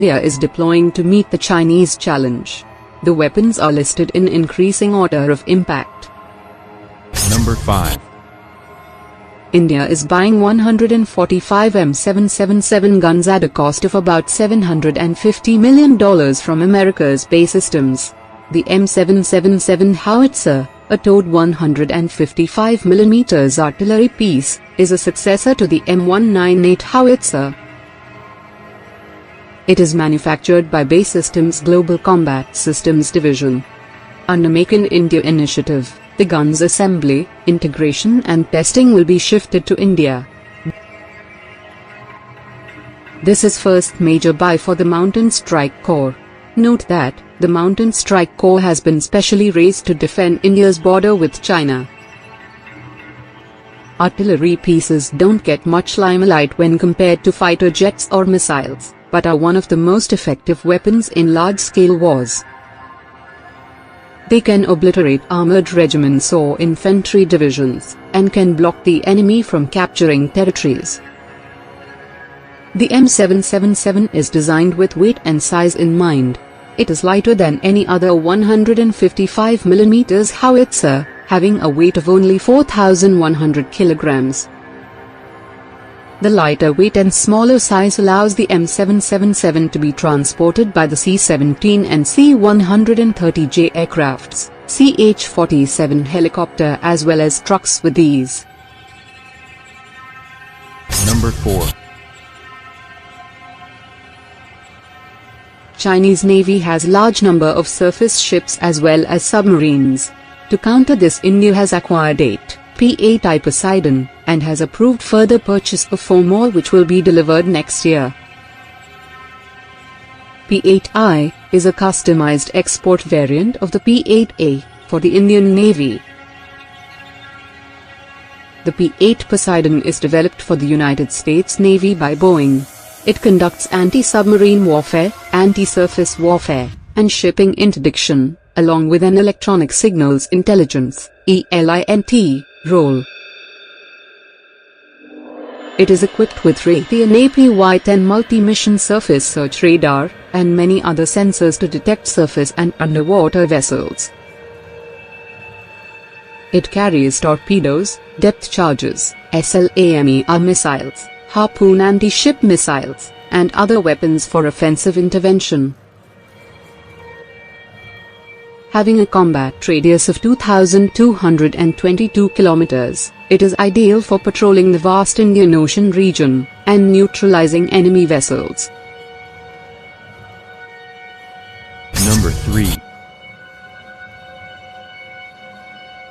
India is deploying to meet the Chinese challenge. The weapons are listed in increasing order of impact. Number 5. India is buying 145 M777 guns at a cost of about $750 million from America's Bay Systems. The M777 howitzer, a towed 155mm artillery piece, is a successor to the M198 howitzer. It is manufactured by Bay Systems' Global Combat Systems Division. Under Make in India initiative, the gun's assembly, integration and testing will be shifted to India. This is first major buy for the Mountain Strike Corps. Note that, the Mountain Strike Corps has been specially raised to defend India's border with China. Artillery pieces don't get much limelight when compared to fighter jets or missiles, but are one of the most effective weapons in large-scale wars. They can obliterate armored regiments or infantry divisions, and can block the enemy from capturing territories. The M777 is designed with weight and size in mind. It is lighter than any other 155mm howitzer, having a weight of only 4,100 kilograms. The lighter weight and smaller size allows the M777 to be transported by the C-17 and C-130J aircrafts, CH-47 helicopter as well as trucks with ease. Number 4. Chinese Navy has large number of surface ships as well as submarines. To counter this, India has acquired 8 P-8I Poseidon, and has approved further purchase of 4 more which will be delivered next year. P-8I is a customized export variant of the P-8A for the Indian Navy. The P-8 Poseidon is developed for the United States Navy by Boeing. It conducts anti-submarine warfare, anti-surface warfare, and shipping interdiction, along with an electronic signals intelligence (ELINT) role. It is equipped with Raytheon APY-10 multi-mission surface search radar, and many other sensors to detect surface and underwater vessels. It carries torpedoes, depth charges, SLAMER missiles, Harpoon anti-ship missiles, and other weapons for offensive intervention. Having a combat radius of 2,222 kilometers, it is ideal for patrolling the vast Indian Ocean region, and neutralizing enemy vessels. Number 3.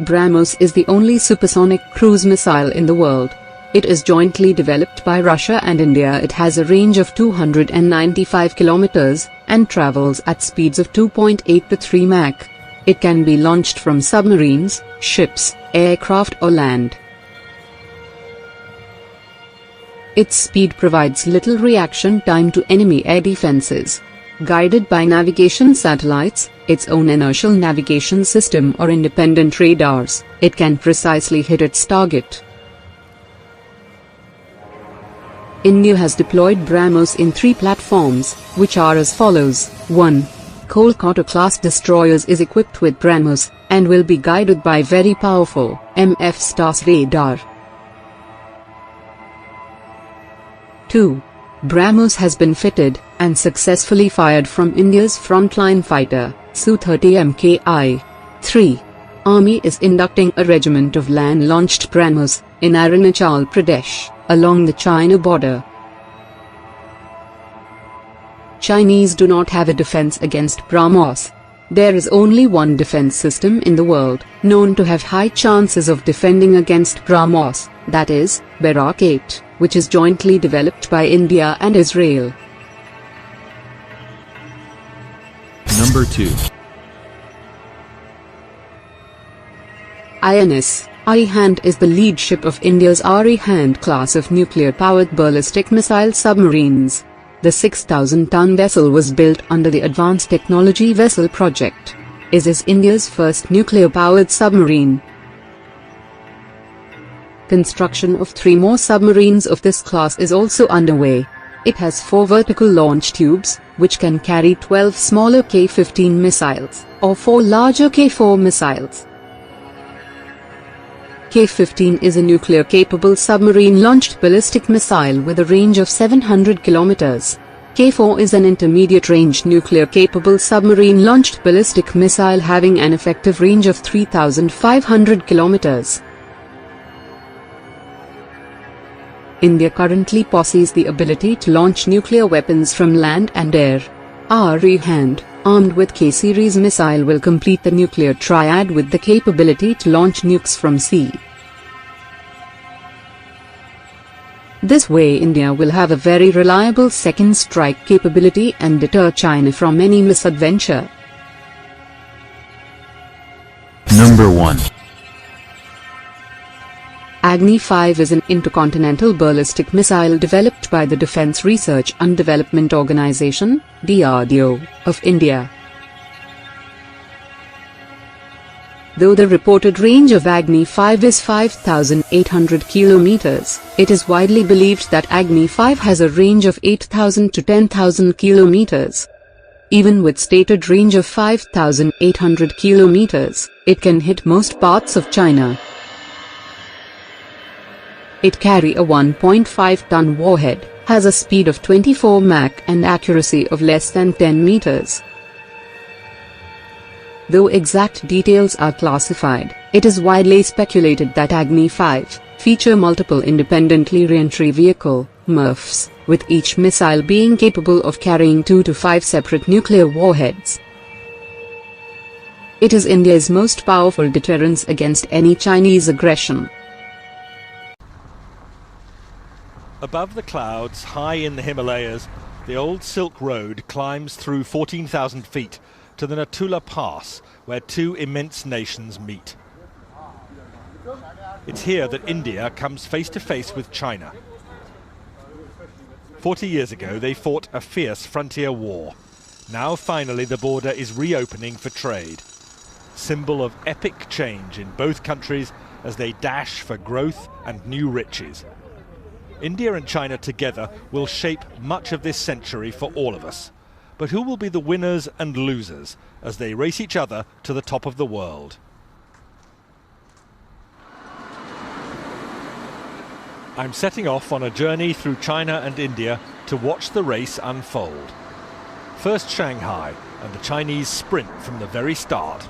BrahMos is the only supersonic cruise missile in the world. It is jointly developed by Russia and India. It has a range of 295 kilometers, and travels at speeds of 2.8 to 3 Mach. It can be launched from submarines, ships, aircraft or land. Its speed provides little reaction time to enemy air defenses. Guided by navigation satellites, its own inertial navigation system or independent radars, it can precisely hit its target. India has deployed BrahMos in 3 platforms, which are as follows. 1. Kolkata-class destroyers is equipped with BrahMos, and will be guided by very powerful MF STARS radar. 2. BrahMos has been fitted, and successfully fired from India's frontline fighter, Su-30 MKI. 3. Army is inducting a regiment of land-launched BrahMos, in Arunachal Pradesh, along the China border. Chinese do not have a defense against BrahMos. There is only one defense system in the world, known to have high chances of defending against BrahMos, that is, Barak 8, which is jointly developed by India and Israel. Number 2. INS Arihant is the lead ship of India's Arihant class of nuclear-powered ballistic missile submarines. The 6,000-ton vessel was built under the Advanced Technology Vessel Project. It is India's first nuclear-powered submarine. Construction of 3 more submarines of this class is also underway. It has 4 vertical launch tubes, which can carry 12 smaller K-15 missiles, or 4 larger K-4 missiles. K-15 is a nuclear-capable submarine-launched ballistic missile with a range of 700 kilometers. K-4 is an intermediate-range nuclear-capable submarine-launched ballistic missile having an effective range of 3,500 kilometers. India currently possesses the ability to launch nuclear weapons from land and air. Our hand, armed with K-series missile, will complete the nuclear triad with the capability to launch nukes from sea. This way India will have a very reliable second strike capability and deter China from any misadventure. Number 1. Agni-5 is an intercontinental ballistic missile developed by the Defence Research and Development Organisation (DRDO) of India. Though the reported range of Agni-5 is 5,800 kilometers, it is widely believed that Agni-5 has a range of 8,000 to 10,000 kilometers. Even with stated range of 5,800 kilometers, it can hit most parts of China. It carries a 1.5-ton warhead, has a speed of 24 Mach and accuracy of less than 10 meters. Though exact details are classified, it is widely speculated that Agni-5 feature multiple independently re-entry vehicle (MIRVs), with each missile being capable of carrying 2 to 5 separate nuclear warheads. It is India's most powerful deterrence against any Chinese aggression. Above the clouds, high in the Himalayas, the old Silk Road climbs through 14,000 feet to the Natula Pass, where two immense nations meet. It's here that India comes face to face with China. 40 years ago, they fought a fierce frontier war. Now, finally, the border is reopening for trade. Symbol of epic change in both countries as they dash for growth and new riches. India and China together will shape much of this century for all of us. But who will be the winners and losers as they race each other to the top of the world? I'm setting off on a journey through China and India to watch the race unfold. First Shanghai, and the Chinese sprint from the very start.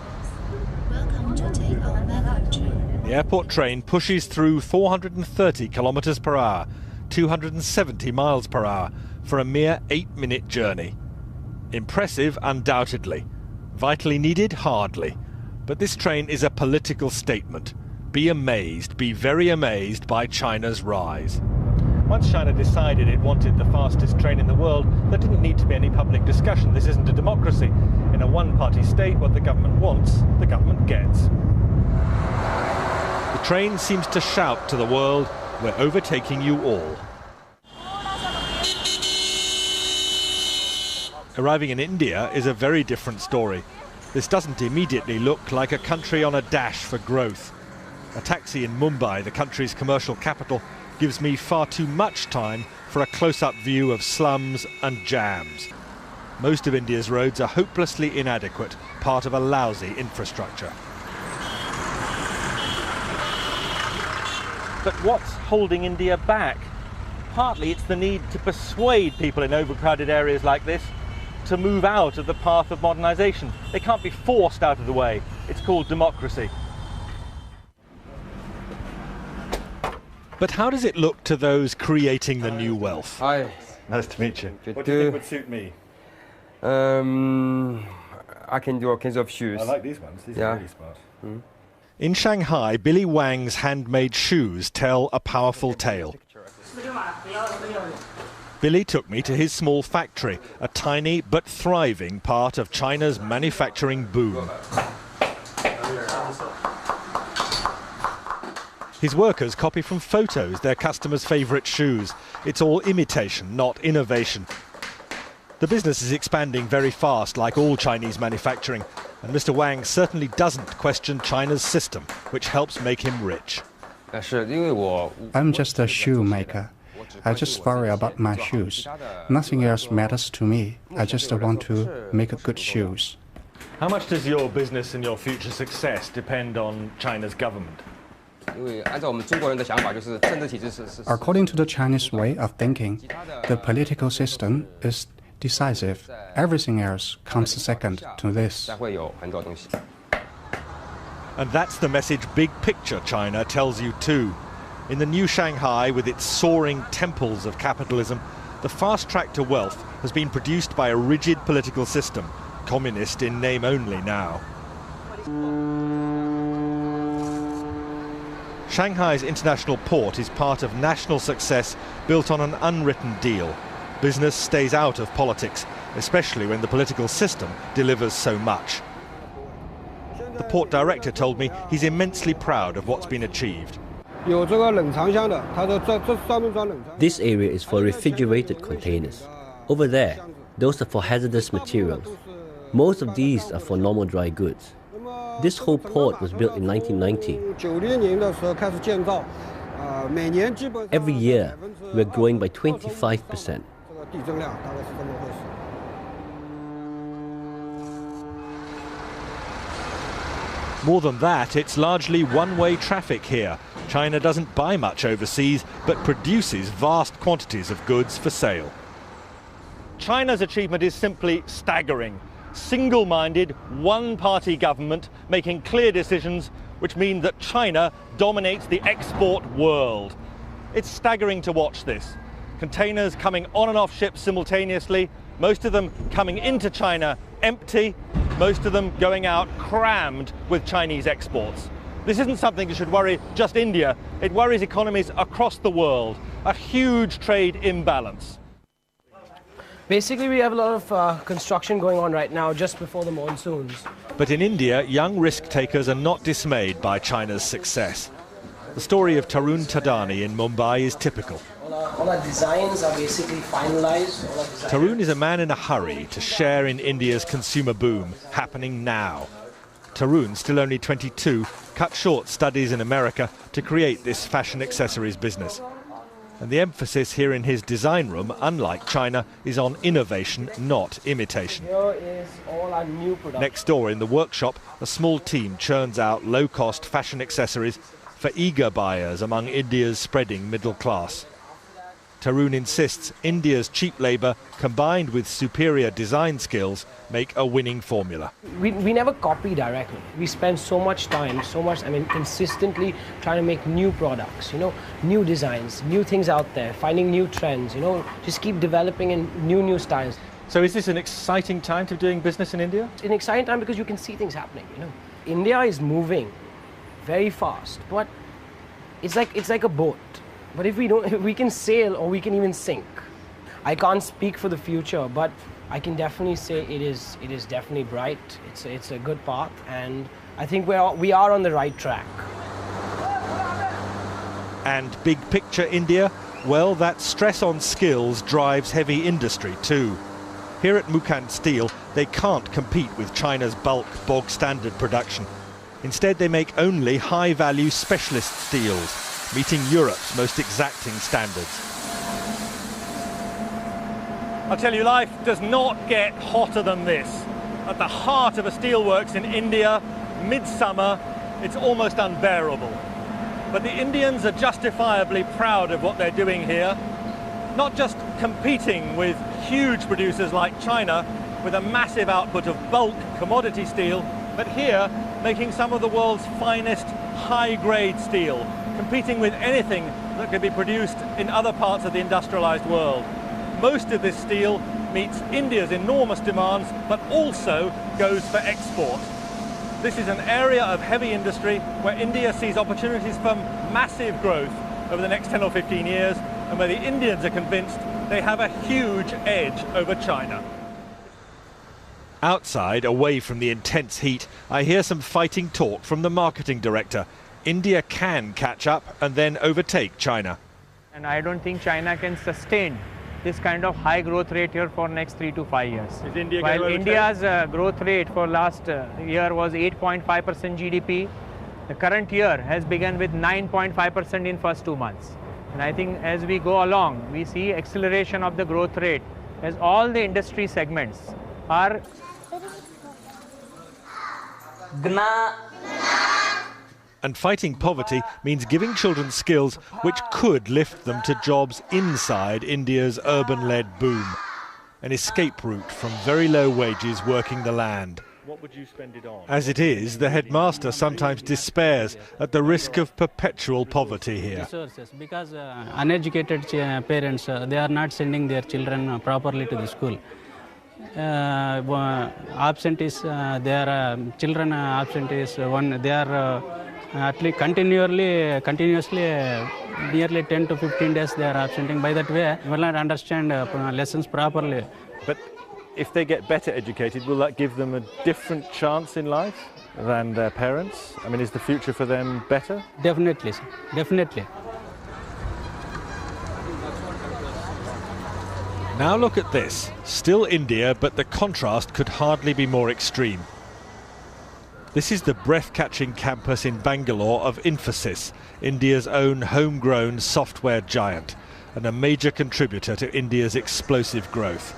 Welcome to take our magnet train. The airport train pushes through 430 kilometers per hour, 270 miles per hour, for a mere 8-minute journey. Impressive, undoubtedly. Vitally needed, hardly. But this train is a political statement. Be amazed, be very amazed by China's rise. Once China decided it wanted the fastest train in the world, there didn't need to be any public discussion. This isn't a democracy. In a one-party state, what the government wants, the government gets. The train seems to shout to the world, "We're overtaking you all." Arriving in India is a very different story. This doesn't immediately look like a country on a dash for growth. A taxi in Mumbai, the country's commercial capital, gives me far too much time for a close-up view of slums and jams. Most of India's roads are hopelessly inadequate, part of a lousy infrastructure. But what's holding India back? Partly it's the need to persuade people in overcrowded areas like this to move out of the path of modernization. They can't be forced out of the way. It's called democracy. But how does it look to those creating the new wealth? Hi. Nice to meet you. Good What do you think to- would suit me? I can do all kinds of shoes. I like these ones. These Yeah. are really smart. In Shanghai, Billy Wang's handmade shoes tell a powerful tale. Billy took me to his small factory, a tiny but thriving part of China's manufacturing boom. His workers copy from photos their customers' favourite shoes. It's all imitation, not innovation. The business is expanding very fast, like all Chinese manufacturing, and Mr. Wang certainly doesn't question China's system, which helps make him rich. I'm just a shoemaker. I just worry about my shoes. Nothing else matters to me. I just want to make good shoes. How much does your business and your future success depend on China's government? According to the Chinese way of thinking, the political system is decisive. Everything else comes second to this. And that's the message big picture China tells you too. In the new Shanghai, with its soaring temples of capitalism, the fast track to wealth has been produced by a rigid political system, communist in name only now. Shanghai's international port is part of national success built on an unwritten deal. Business stays out of politics, especially when the political system delivers so much. The port director told me he's immensely proud of what's been achieved. This area is for refrigerated containers. Over there, those are for hazardous materials. Most of these are for normal dry goods. This whole port was built in 1990. Every year, we're growing by 25%. More than that, it's largely one-way traffic here. China doesn't buy much overseas, but produces vast quantities of goods for sale. China's achievement is simply staggering. Single-minded, one-party government making clear decisions which mean that China dominates the export world. It's staggering to watch this. Containers coming on and off ships simultaneously, most of them coming into China empty, most of them going out crammed with Chinese exports. This isn't something that should worry just India, it worries economies across the world. A huge trade imbalance. Basically, we have a lot of construction going on right now just before the monsoons. But in India, young risk-takers are not dismayed by China's success. The story of Tarun Tadani in Mumbai is typical. All our designs are basically finalized. Tarun is a man in a hurry to share in India's consumer boom, happening now. Tarun, still only 22, cut short studies in America to create this fashion accessories business. And the emphasis here in his design room, unlike China, is on innovation, not imitation. Here is all our new production. Next door in the workshop, a small team churns out low-cost fashion accessories for eager buyers among India's spreading middle class. Tarun insists India's cheap labour, combined with superior design skills, make a winning formula. We never copy directly. We spend so much time, consistently trying to make new products, new designs, new things out there, finding new trends, just keep developing in new styles. So is this an exciting time to be doing business in India? It's an exciting time because you can see things happening, India is moving very fast, but it's like a boat. But if we can sail or we can even sink. I can't speak for the future, but I can definitely say it is definitely bright. It's a good path, and I think we are on the right track. And big picture India? Well, that stress on skills drives heavy industry too. Here at Mukand Steel, they can't compete with China's bulk, bog-standard production. Instead, they make only high-value specialist steels, meeting Europe's most exacting standards. I'll tell you, life does not get hotter than this. At the heart of a steelworks in India, midsummer, it's almost unbearable. But the Indians are justifiably proud of what they're doing here, not just competing with huge producers like China with a massive output of bulk commodity steel, but here making some of the world's finest high-grade steel, competing with anything that could be produced in other parts of the industrialized world. Most of this steel meets India's enormous demands, but also goes for export. This is an area of heavy industry where India sees opportunities for massive growth over the next 10 or 15 years, and where the Indians are convinced they have a huge edge over China. Outside, away from the intense heat, I hear some fighting talk from the marketing director. India can catch up and then overtake China. And I don't think China can sustain this kind of high growth rate here for next 3 to 5 years. Is India While India's growth rate for last year was 8.5% GDP, the current year has begun with 9.5% in first 2 months. And I think as we go along, we see acceleration of the growth rate as all the industry segments are. And fighting poverty means giving children skills which could lift them to jobs inside India's urban-led boom. An escape route from very low wages working the land. What would you spend it on? As it is, the headmaster sometimes despairs at the risk of perpetual poverty here. Because uneducated parents, they are not sending their children properly to the school. Absentees, their children absentees, they are at least continuously nearly 10 to 15 days they are absenting. By that way, will not understand lessons properly. But if they get better educated, will that give them a different chance in life than their parents? I mean, is the future for them better? Definitely, sir. Definitely. Now look at this. Still India, but the contrast could hardly be more extreme. This is the breath-catching campus in Bangalore of Infosys, India's own homegrown software giant, and a major contributor to India's explosive growth.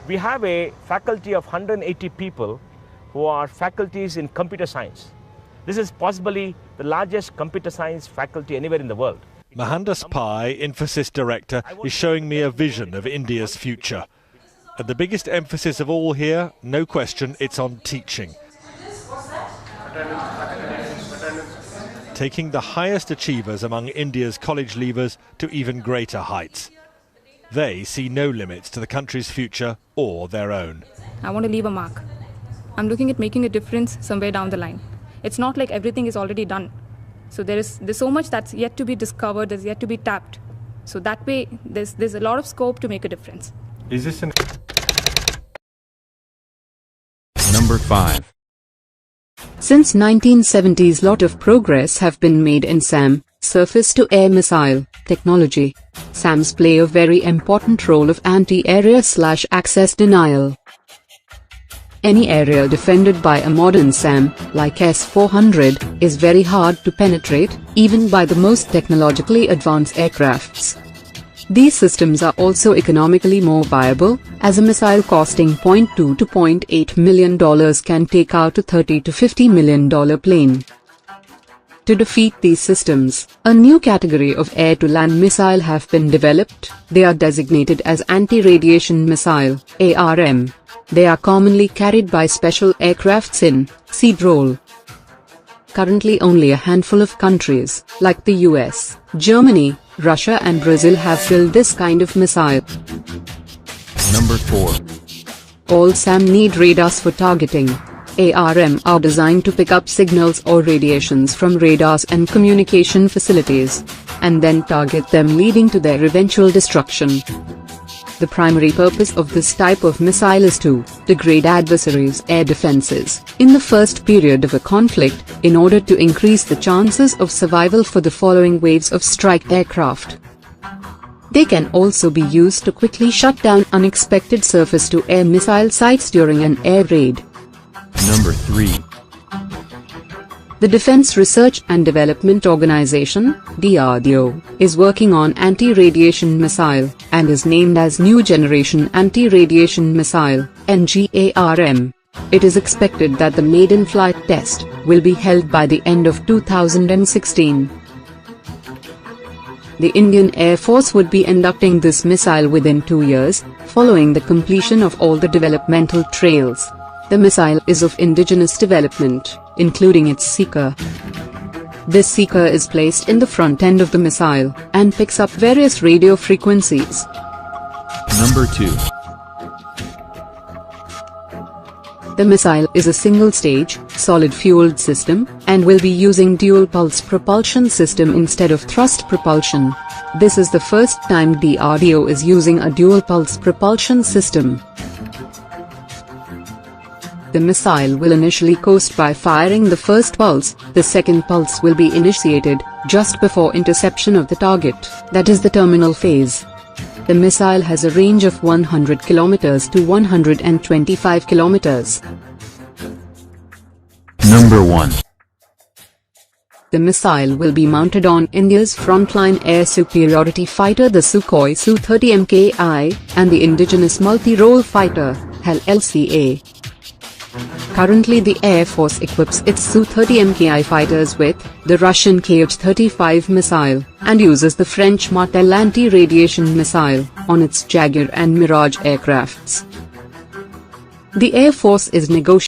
We have a faculty of 180 people who are faculties in computer science. This is possibly the largest computer science faculty anywhere in the world. Mohandas Pai, Infosys director, is showing me a vision of India's future. And the biggest emphasis of all here, no question, it's on teaching. Taking the highest achievers among India's college leavers to even greater heights. They see no limits to the country's future or their own. I want to leave a mark. I'm looking at making a difference somewhere down the line. It's not like everything is already done. So there's so much that's yet to be discovered, there's yet to be tapped. So that way, there's a lot of scope to make a difference. Is this an... Number 5. Since 1970s, lot of progress have been made in SAM, surface-to-air missile, technology. SAMs play a very important role of anti-area/access denial. Any area defended by a modern SAM, like S-400, is very hard to penetrate, even by the most technologically advanced aircrafts. These systems are also economically more viable, as a missile costing $0.2 to $0.8 million can take out a $30 to $50 million plane. To defeat these systems, a new category of air-to-land missile have been developed. They are designated as anti-radiation missile, ARM. They are commonly carried by special aircrafts in seed role. Currently only a handful of countries, like the US, Germany, Russia and Brazil have built this kind of missile. Number 4. All SAM need radars for targeting. ARM are designed to pick up signals or radiations from radars and communication facilities, and then target them, leading to their eventual destruction. The primary purpose of this type of missile is to degrade adversaries' air defenses in the first period of a conflict, in order to increase the chances of survival for the following waves of strike aircraft. They can also be used to quickly shut down unexpected surface-to-air missile sites during an air raid. Number 3. The Defense Research and Development Organization, DRDO, is working on anti-radiation missile, and is named as New Generation Anti-Radiation Missile, NGARM. It is expected that the maiden flight test will be held by the end of 2016. The Indian Air Force would be inducting this missile within 2 years, following the completion of all the developmental trails. The missile is of indigenous development, including its seeker. This seeker is placed in the front end of the missile, and picks up various radio frequencies. Number 2. The missile is a single-stage, solid-fueled system, and will be using dual-pulse propulsion system instead of thrust propulsion. This is the first time DRDO is using a dual-pulse propulsion system. The missile will initially coast by firing the first pulse. The second pulse will be initiated just before interception of the target, that is the terminal phase. The missile has a range of 100 kilometers to 125 kilometers. Number 1. The missile will be mounted on India's frontline air superiority fighter the Sukhoi Su-30 Mki and the indigenous multi-role fighter, HAL LCA. Currently the Air Force equips its Su-30 Mki fighters with the Russian Kh-35 missile and uses the French Martel anti-radiation missile on its Jaguar and Mirage aircrafts. The Air Force is negotiating